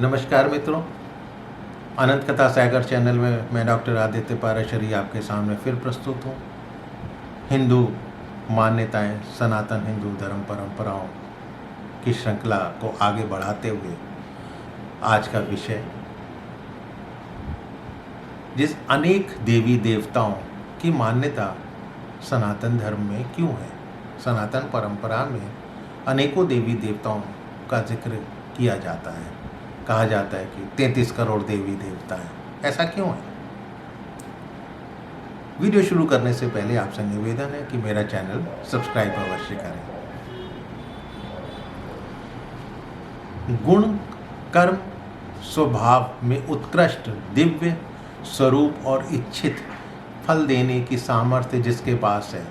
नमस्कार मित्रों, अनंत कथा सागर चैनल में मैं डॉक्टर आदित्य पाराशरी आपके सामने फिर प्रस्तुत हूँ। हिंदू मान्यताएं, सनातन हिंदू धर्म परंपराओं की श्रृंखला को आगे बढ़ाते हुए आज का विषय, जिस अनेक देवी देवताओं की मान्यता सनातन धर्म में क्यों है। सनातन परंपरा में अनेकों देवी देवताओं का जिक्र किया जाता है। कहा जाता है कि 33 करोड़ देवी देवता हैं। ऐसा क्यों है? वीडियो शुरू करने से पहले आपसे निवेदन है कि मेरा चैनल सब्सक्राइब अवश्य करें। गुण, कर्म, स्वभाव में उत्कृष्ट दिव्य स्वरूप और इच्छित फल देने की सामर्थ्य जिसके पास है,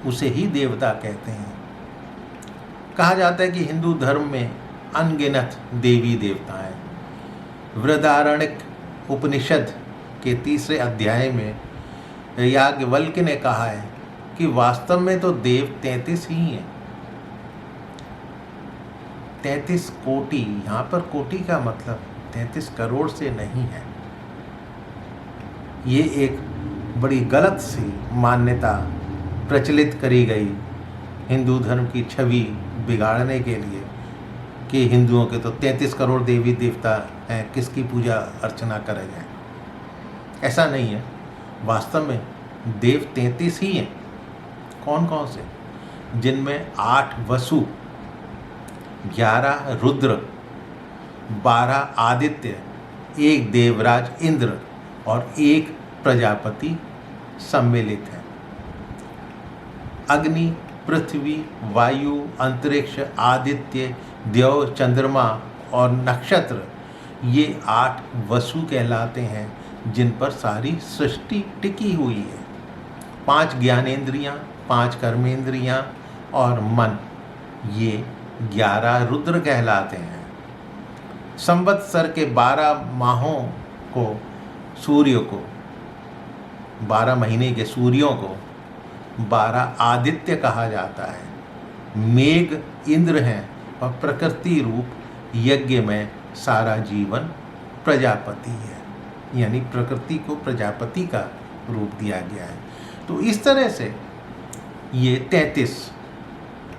उसे ही देवता कहते हैं। कहा जाता है कि हिंदू धर्म में अनगिनत देवी देवता हैं। बृहदारण्यक उपनिषद के 3 अध्याय में याज्ञवल्क्य ने कहा है कि वास्तव में तो देव 33 ही हैं। 33 कोटि, यहाँ पर कोटि का मतलब 33 करोड़ से नहीं है। ये एक बड़ी गलत सी मान्यता प्रचलित करी गई हिंदू धर्म की छवि बिगाड़ने के लिए कि हिंदुओं के तो 33 करोड़ देवी देवता हैं, किसकी पूजा अर्चना करें जाए। ऐसा नहीं है। वास्तव में देव 33 ही हैं। कौन कौन से? जिनमें 8 वसु, 11 रुद्र, 12 आदित्य, 1 देवराज इंद्र और 1 प्रजापति सम्मिलित है। अग्नि, पृथ्वी, वायु, अंतरिक्ष, आदित्य, देव, चंद्रमा और नक्षत्र, ये 8 वसु कहलाते हैं जिन पर सारी सृष्टि टिकी हुई है। 5 ज्ञानेंद्रियां, 5 कर्मेंद्रियां और मन, ये 11 रुद्र कहलाते हैं। संवत्सर के 12 माहों को, सूर्य को, 12 महीने के सूर्यों को 12 आदित्य कहा जाता है। मेघ इंद्र हैं और प्रकृति रूप यज्ञ में सारा जीवन प्रजापति है, यानी प्रकृति को प्रजापति का रूप दिया गया है। तो इस तरह से ये 33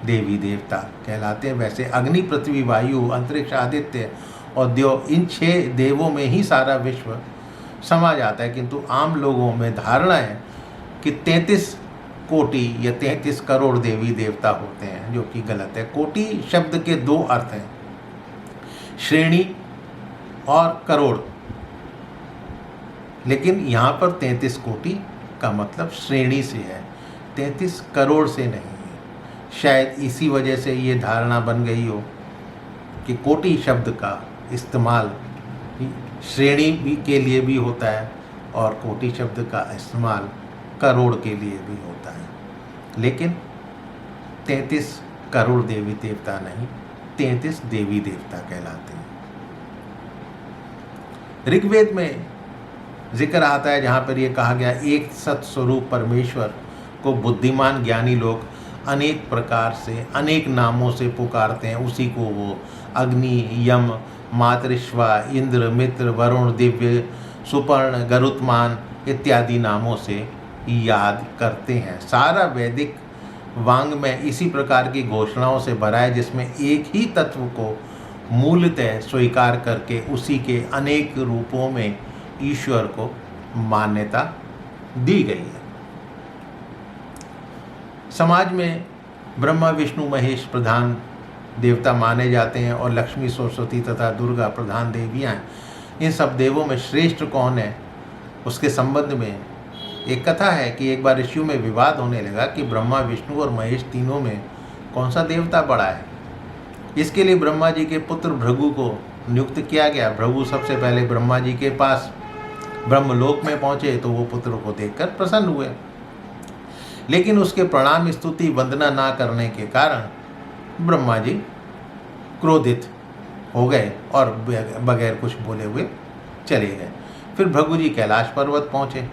देवी देवता कहलाते हैं। वैसे अग्नि, पृथ्वी, वायु, अंतरिक्ष, आदित्य और देव, इन 6 देवों में ही सारा विश्व समा जाता है, किंतु आम लोगों में धारणा है कि 33 कोटि या 33 करोड़ देवी देवता होते हैं, जो कि गलत है। कोटि शब्द के 2 अर्थ हैं, श्रेणी और करोड़। लेकिन यहाँ पर 33 कोटि का मतलब श्रेणी से है, 33 करोड़ से नहीं है। शायद इसी वजह से ये धारणा बन गई हो कि कोटि शब्द का इस्तेमाल श्रेणी भी के लिए भी होता है और कोटि शब्द का इस्तेमाल करोड़ के लिए भी होता है। लेकिन 33 करोड़ देवी देवता नहीं, 33 देवी देवता कहलाते हैं। ऋग्वेद में जिक्र आता है, जहाँ पर यह कहा गया, एक सत्स्वरूप परमेश्वर को बुद्धिमान ज्ञानी लोग अनेक प्रकार से, अनेक नामों से पुकारते हैं। उसी को वो अग्नि, यम, मातृश्वा, इंद्र, मित्र, वरुण, दिव्य, सुपर्ण, गरुत्मान इत्यादि नामों से याद करते हैं। सारा वैदिक वांग में इसी प्रकार की घोषणाओं से भरा है, जिसमें एक ही तत्व को मूलतः स्वीकार करके उसी के अनेक रूपों में ईश्वर को मान्यता दी गई है। समाज में ब्रह्मा, विष्णु, महेश प्रधान देवता माने जाते हैं और लक्ष्मी, सरस्वती तथा दुर्गा प्रधान देवियाँ हैं। इन सब देवों में श्रेष्ठ कौन है, उसके संबंध में एक कथा है कि एक बार ऋषियों में विवाद होने लगा कि ब्रह्मा, विष्णु और महेश तीनों में कौन सा देवता बड़ा है। इसके लिए ब्रह्मा जी के पुत्र भृगु को नियुक्त किया गया। भृगु सबसे पहले ब्रह्मा जी के पास ब्रह्मलोक में पहुँचे तो वो पुत्र को देखकर प्रसन्न हुए, लेकिन उसके प्रणाम, स्तुति, वंदना ना करने के कारण ब्रह्मा जी क्रोधित हो गए और बगैर कुछ बोले हुए चले गए। फिर भृगु जी कैलाश पर्वत पहुँचे।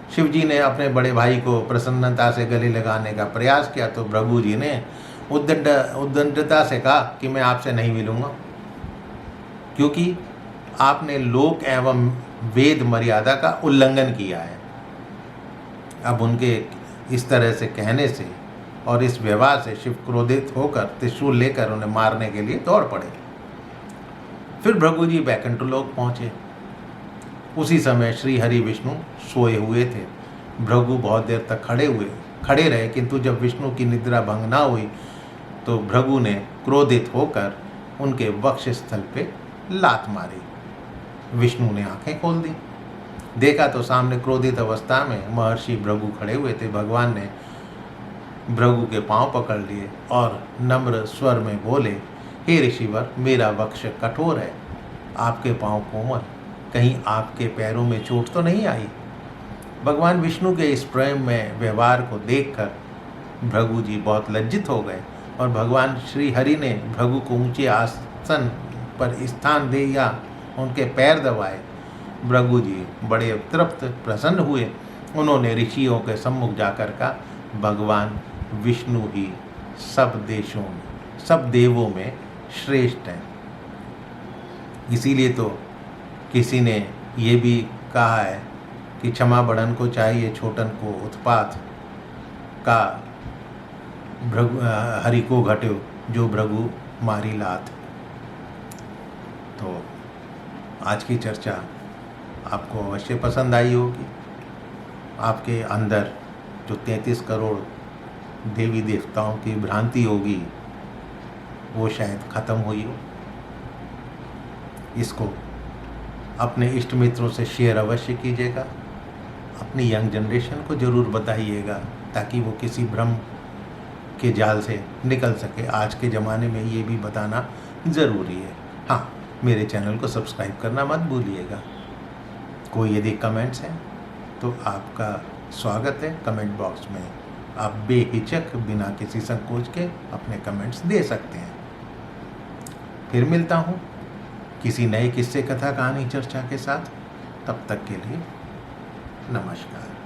शिव जी ने अपने बड़े भाई को प्रसन्नता से गले लगाने का प्रयास किया तो भृगु जी ने उद्दंडता से कहा कि मैं आपसे नहीं मिलूँगा। क्योंकि आपने लोक एवं वेद मर्यादा का उल्लंघन किया है। अब उनके इस तरह से कहने से और इस व्यवहार से शिव क्रोधित होकर त्रिशूल लेकर उन्हें मारने के लिए दौड़ पड़े। फिर भृगु जी बैकुंठ लोक पहुँचे। उसी समय श्री हरि विष्णु सोए हुए थे। भृगु बहुत देर तक खड़े रहे, किंतु जब विष्णु की निद्रा भंग ना हुई तो भृगु ने क्रोधित होकर उनके वक्षस्थल पे लात मारी। विष्णु ने आंखें खोल दी, देखा तो सामने क्रोधित अवस्था में महर्षि भृगु खड़े हुए थे। भगवान ने भृगु के पांव पकड़ लिए और नम्र स्वर में बोले, हे ऋषिवर, मेरा वक्ष कठोर है, आपके पांव कोमल, कहीं आपके पैरों में चोट तो नहीं आई। भगवान विष्णु के इस प्रेम में व्यवहार को देखकर भृगु जी बहुत लज्जित हो गए और भगवान श्री हरि ने भृगु को ऊंचे आसन पर स्थान दे या उनके पैर दबाए। भृगु जी बड़े तृप्त प्रसन्न हुए। उन्होंने ऋषियों के सम्मुख जाकर कहा, भगवान विष्णु ही सब देवों में श्रेष्ठ हैं। इसीलिए तो किसी ने ये भी कहा है कि क्षमा बड़न को चाहिए, छोटन को उत्पात का हरि को घट्यो, जो भृगु मारी लात। तो आज की चर्चा आपको अवश्य पसंद आई होगी। आपके अंदर जो 33 करोड़ देवी देवताओं की भ्रांति होगी वो शायद ख़त्म हुई हो। इसको अपने इष्ट मित्रों से शेयर अवश्य कीजिएगा। अपनी यंग जनरेशन को ज़रूर बताइएगा ताकि वो किसी भ्रम के जाल से निकल सके। आज के ज़माने में ये भी बताना ज़रूरी है। हाँ, मेरे चैनल को सब्सक्राइब करना मत भूलिएगा। कोई यदि कमेंट्स हैं तो आपका स्वागत है। कमेंट बॉक्स में आप बेहिचक बिना किसी संकोच के अपने कमेंट्स दे सकते हैं। फिर मिलता हूँ किसी नए किस्से, कथा, कहानी, चर्चा के साथ। तब तक के लिए नमस्कार।